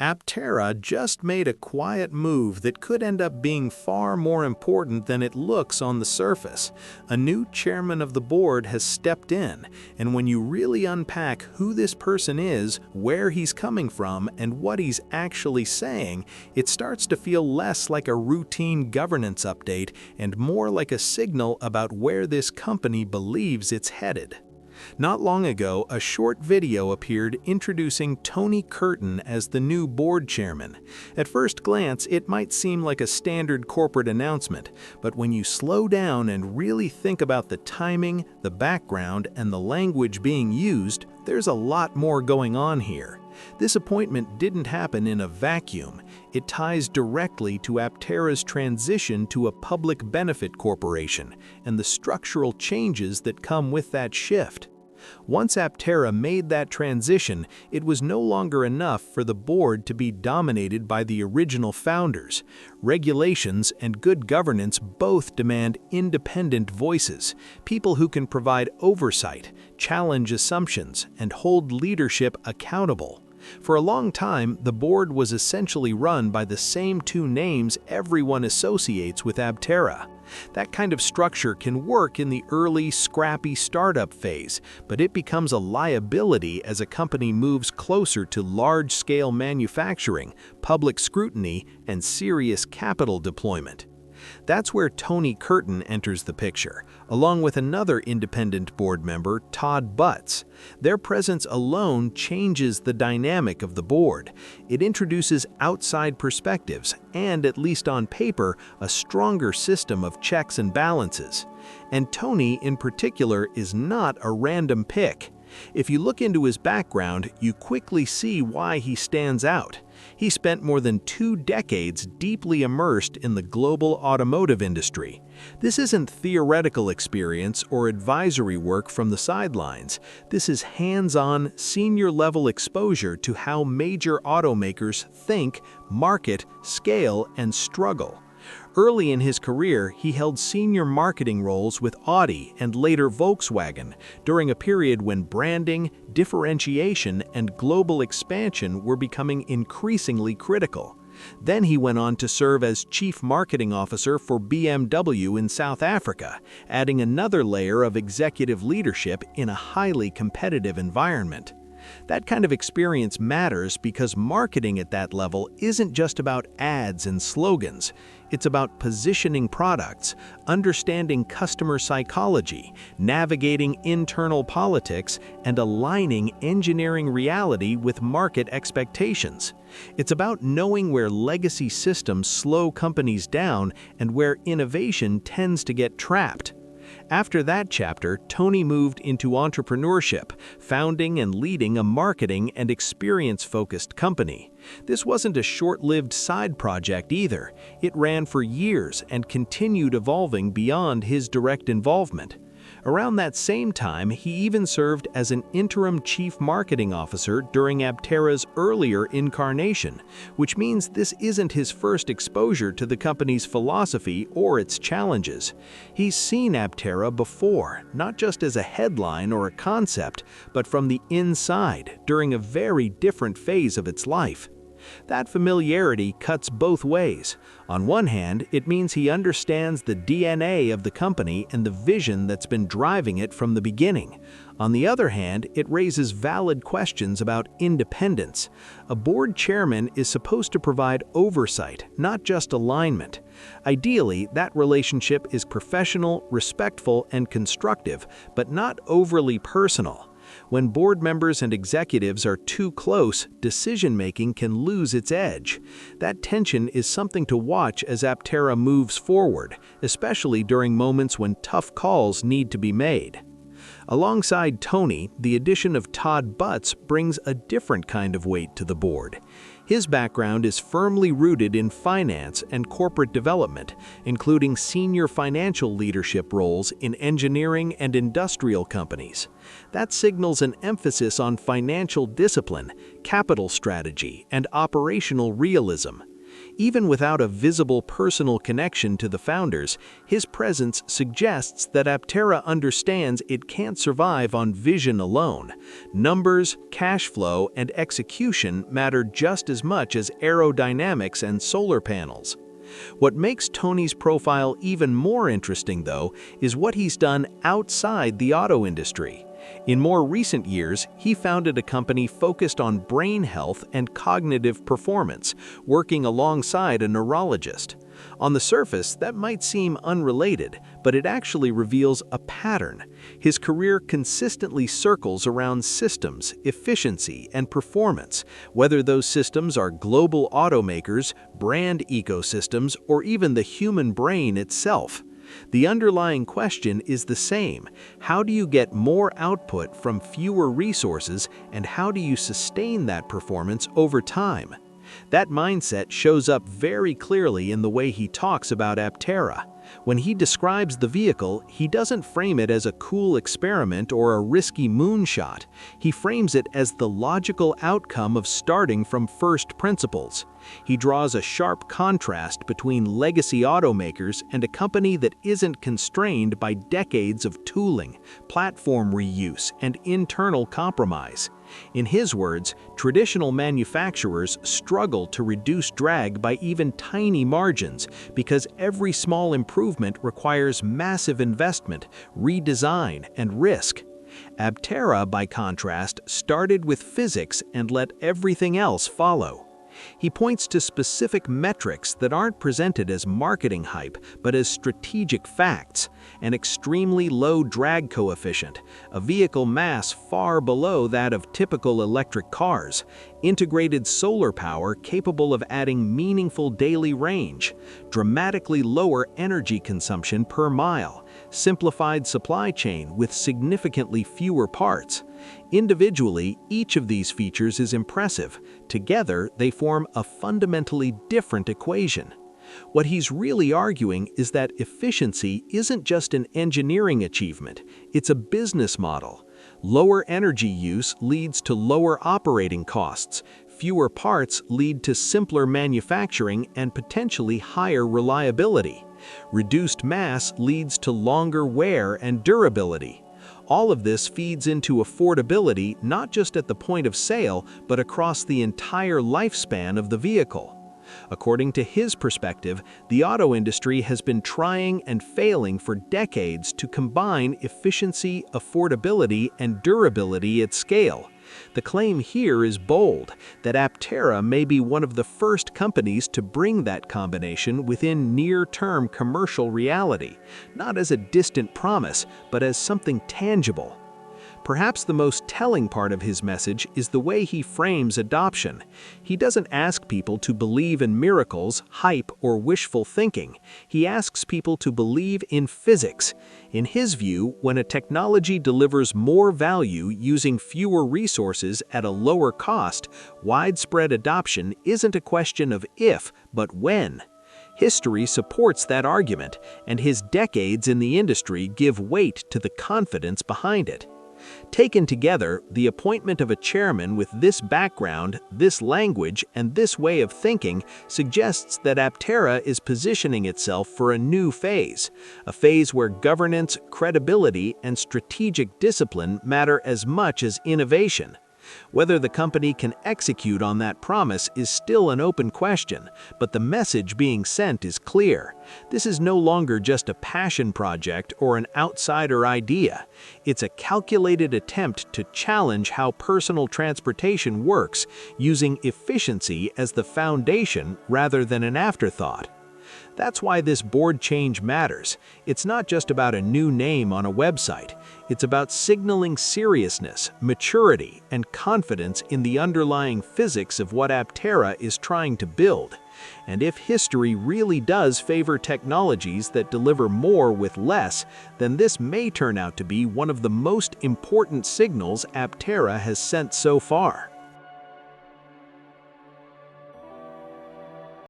Aptera just made a quiet move that could end up being far more important than it looks on the surface. A new chairman of the board has stepped in, and when you really unpack who this person is, where he's coming from, and what he's actually saying, it starts to feel less like a routine governance update and more like a signal about where this company believes it's headed. Not long ago, a short video appeared introducing Tony Curtin as the new board chairman. At first glance, it might seem like a standard corporate announcement, but when you slow down and really think about the timing, the background, and the language being used, there's a lot more going on here. This appointment didn't happen in a vacuum. It ties directly to Aptera's transition to a public benefit corporation and the structural changes that come with that shift. Once Aptera made that transition, it was no longer enough for the board to be dominated by the original founders. Regulations and good governance both demand independent voices, people who can provide oversight, challenge assumptions, and hold leadership accountable. For a long time, the board was essentially run by the same two names everyone associates with Aptera. That kind of structure can work in the early, scrappy startup phase, but it becomes a liability as a company moves closer to large-scale manufacturing, public scrutiny, and serious capital deployment. That's where Tony Curtin enters the picture, along with another independent board member, Todd Butts. Their presence alone changes the dynamic of the board. It introduces outside perspectives and, at least on paper, a stronger system of checks and balances. And Tony, in particular, is not a random pick. If you look into his background, you quickly see why he stands out. He spent more than 2 decades deeply immersed in the global automotive industry. This isn't theoretical experience or advisory work from the sidelines. This is hands-on, senior-level exposure to how major automakers think, market, scale, and struggle. Early in his career, he held senior marketing roles with Audi and later Volkswagen during a period when branding, differentiation, and global expansion were becoming increasingly critical. Then he went on to serve as Chief Marketing Officer for BMW in South Africa, adding another layer of executive leadership in a highly competitive environment. That kind of experience matters because marketing at that level isn't just about ads and slogans. It's about positioning products, understanding customer psychology, navigating internal politics, and aligning engineering reality with market expectations. It's about knowing where legacy systems slow companies down and where innovation tends to get trapped. After that chapter, Tony moved into entrepreneurship, founding and leading a marketing and experience-focused company. This wasn't a short-lived side project either. It ran for years and continued evolving beyond his direct involvement. Around that same time, he even served as an interim chief marketing officer during Aptera's earlier incarnation, which means this isn't his first exposure to the company's philosophy or its challenges. He's seen Aptera before, not just as a headline or a concept, but from the inside during a very different phase of its life. That familiarity cuts both ways. On one hand, it means he understands the DNA of the company and the vision that's been driving it from the beginning. On the other hand, it raises valid questions about independence. A board chairman is supposed to provide oversight, not just alignment. Ideally, that relationship is professional, respectful, and constructive, but not overly personal. When board members and executives are too close, decision-making can lose its edge. That tension is something to watch as Aptera moves forward, especially during moments when tough calls need to be made. Alongside Tony, the addition of Todd Butts brings a different kind of weight to the board. His background is firmly rooted in finance and corporate development, including senior financial leadership roles in engineering and industrial companies. That signals an emphasis on financial discipline, capital strategy, and operational realism. Even without a visible personal connection to the founders, his presence suggests that Aptera understands it can't survive on vision alone. Numbers, cash flow, and execution matter just as much as aerodynamics and solar panels. What makes Tony's profile even more interesting, though, is what he's done outside the auto industry. In more recent years, he founded a company focused on brain health and cognitive performance, working alongside a neurologist. On the surface, that might seem unrelated, but it actually reveals a pattern. His career consistently circles around systems, efficiency, and performance, whether those systems are global automakers, brand ecosystems, or even the human brain itself. The underlying question is the same: how do you get more output from fewer resources, and how do you sustain that performance over time? That mindset shows up very clearly in the way he talks about Aptera. When he describes the vehicle, he doesn't frame it as a cool experiment or a risky moonshot. He frames it as the logical outcome of starting from first principles. He draws a sharp contrast between legacy automakers and a company that isn't constrained by decades of tooling, platform reuse, and internal compromise. In his words, traditional manufacturers struggle to reduce drag by even tiny margins because every small improvement requires massive investment, redesign, and risk. Aptera, by contrast, started with physics and let everything else follow. He points to specific metrics that aren't presented as marketing hype, but as strategic facts: an extremely low drag coefficient, a vehicle mass far below that of typical electric cars, integrated solar power capable of adding meaningful daily range, dramatically lower energy consumption per mile, simplified supply chain with significantly fewer parts. Individually, each of these features is impressive. Together, they form a fundamentally different equation. What he's really arguing is that efficiency isn't just an engineering achievement, it's a business model. Lower energy use leads to lower operating costs. Fewer parts lead to simpler manufacturing and potentially higher reliability. Reduced mass leads to longer wear and durability. All of this feeds into affordability not just at the point of sale, but across the entire lifespan of the vehicle. According to his perspective, the auto industry has been trying and failing for decades to combine efficiency, affordability, and durability at scale. The claim here is bold, that Aptera may be one of the first companies to bring that combination within near-term commercial reality, not as a distant promise, but as something tangible. Perhaps the most telling part of his message is the way he frames adoption. He doesn't ask people to believe in miracles, hype, or wishful thinking. He asks people to believe in physics. In his view, when a technology delivers more value using fewer resources at a lower cost, widespread adoption isn't a question of if, but when. History supports that argument, and his decades in the industry give weight to the confidence behind it. Taken together, the appointment of a chairman with this background, this language, and this way of thinking suggests that Aptera is positioning itself for a new phase, a phase where governance, credibility, and strategic discipline matter as much as innovation. Whether the company can execute on that promise is still an open question, but the message being sent is clear. This is no longer just a passion project or an outsider idea. It's a calculated attempt to challenge how personal transportation works, using efficiency as the foundation rather than an afterthought. That's why this board change matters. It's not just about a new name on a website. It's about signaling seriousness, maturity, and confidence in the underlying physics of what Aptera is trying to build. And if history really does favor technologies that deliver more with less, then this may turn out to be one of the most important signals Aptera has sent so far.